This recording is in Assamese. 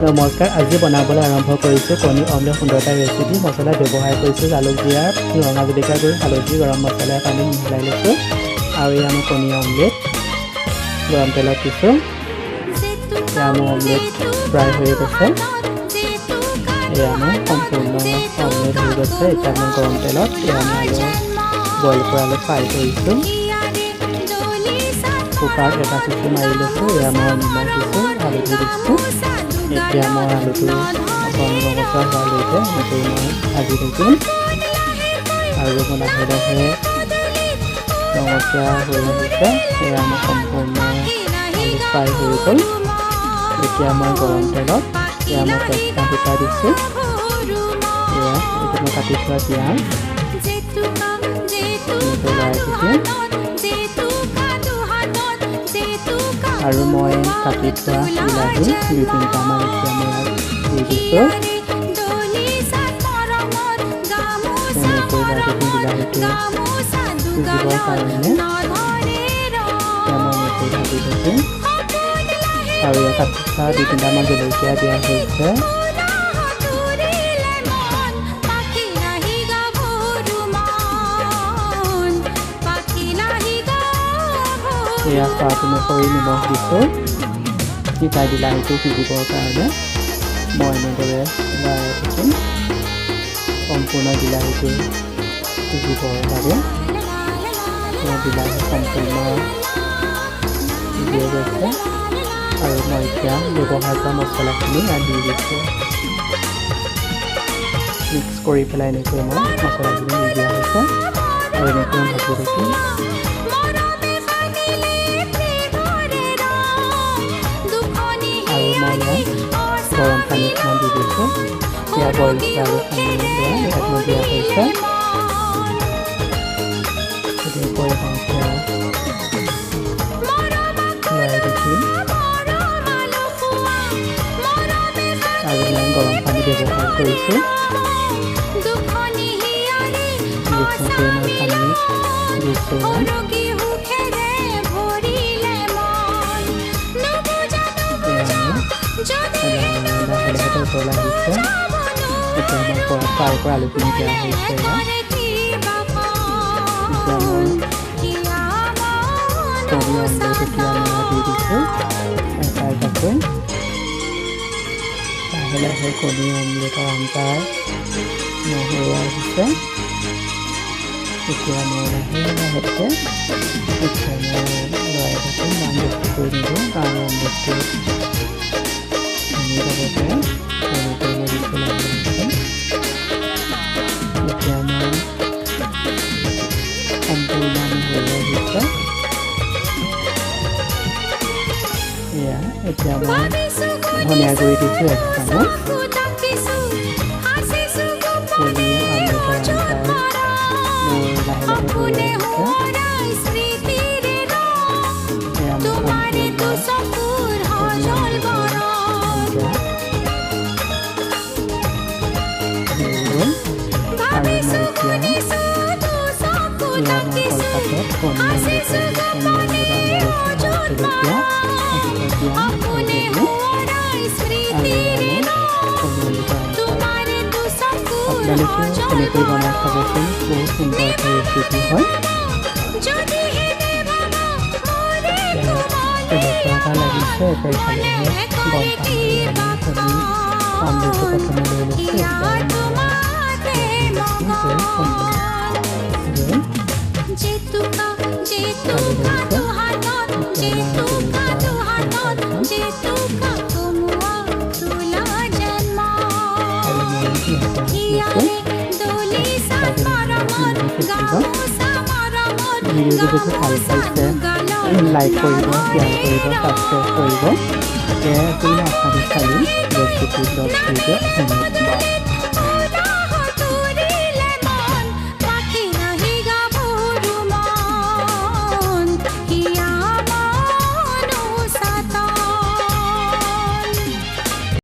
নমস্কাৰ, আজি বনাবলৈ আৰম্ভ কৰিছোঁ কণী অমলেট সুন্দৰতা ৰেচিপি। মছলা ব্যৱহাৰ কৰিছোঁ জালুক জিৰা, ৰঙা জলকীয়া গুড়ি, হালধি, গৰম মছলা পানী মিহলাই লৈছোঁ। আৰু এয়া মই কণী অমলেট গৰম তেলত দিছোঁ। এয়া মোৰ অমলেট ফ্ৰাই হৈ গৈছে। এয়া মোৰ সম্পূৰ্ণ অমলেট হৈ গৈছে। এতিয়া মই গৰম তেলত এয়া মই আলু বইল কৰা আলু ফ্ৰাই কৰিছোঁ। কুকাৰত এটা চিটি মাৰি লৈছোঁ। এয়া মই নিমখ দিছোঁ, হালধি দিছোঁ। এতিয়া মই আলুটো অকণ ৰঙচুৱা হোৱালৈকে এনেকৈ মই ভাজি থাকিম। আৰু মই লাহে লাহে ৰঙচুৱা হৈ আহিছে। এয়া মই সম্পূৰ্ণ আলু ফ্ৰাই হৈ গ'ল। এতিয়া মই গৰম তেলত এয়া মই তেজপাত দুটা দিছোঁ। এয়া এইটো মই কাটি থোৱা পিঁয়াজ এনেকৈ লৰাই দিছোঁ। আৰু মই কাটি থোৱা বিলাহী 2-3টামান এতিয়া মই দি দিছোঁ। এনেকৈ বিলাহীটো সিজিবৰ কাৰণে মই এনেকৈ ভাজি দিছোঁ। আৰু ইয়াত কাটি থোৱা 2-3টামান জলকীয়া দিয়া হৈছে। এয়া সোৱাদ অনুসৰি নিমখ দিছোঁ। সিজাই বিলাহীটো সিজিবৰ কাৰণে মই এনেদৰে লৰাই দিছোঁ। সম্পূৰ্ণ বিলাহীটো সিজিবৰ বাবে বিলাহী সম্পূৰ্ণ সিজি গৈছে। আৰু মই এতিয়া ব্যৱহাৰ কৰা মছলাখিনি দি দিছোঁ। মিক্স কৰি পেলাই এনেকৈ মই মছলাখিনি দি দিয়া হৈছে। আৰু এনেকৈ ভাজি থাকিম। আৰু মই ইয়াত গৰম পানী অকণমান দি দিছোঁ। এয়া বইল কৰা আলুখিনি ইয়াত মই দিয়া হৈছে। এনেকৈ ভালকৈ লৰাই দিছোঁ। আৰু মই গৰম পানী ব্যৱহাৰ কৰিছোঁ। জোখমতে মই পানী দিছোঁ। লাহে লাহে উতল আহিছে। এতিয়া মই ফ্ৰাই কৰা আলুখিনি দিয়া হৈছে। এতিয়া মই কণী অমলেট এতিয়া মই দি দিছোঁ এটাকৈ। লাহে লাহে কণী অমলেটৰ আঞ্জাৰ হৈ আহিছে। এতিয়া মই লাহে লাহেকৈ এতিয়া মই লৰাই দিছোঁ। ইমান বেছি কৰি নিদিওঁ কাৰণ অমলেটটো এতিয়া মই সম্পূৰ্ণ হৈ আহিছে। এয়া এতিয়া মই ধনিয়া গুড়ি দিছোঁ 1 চামুচ। কণী আমলেটৰ আঞ্জাৰ মোৰ লাহে লাহে হৈ আহিছে। এয়া মই কলপাতত কণী অমলেটৰ জলকীয়া আপোনালোকে তেনেকৈ বনাই খাবচোন। বহুত সুন্দৰ এটা ৰেচিপি হয়। কেনেকুৱা এটা লাগিছে একেই খালেহে গম পাম। কণী অমলেটটো প্ৰথমে লৈ লৈছোঁ। ভিডিঅ'টো যদি ভাল পাইছে লাইক কৰিব, শ্বেয়াৰ কৰিব, ছাবস্ক্ৰাইব কৰিব। এয়াই আছিল আপোনাৰ ৰেচিপি ব্লগ ভিডিঅ'। ধন্যবাদ।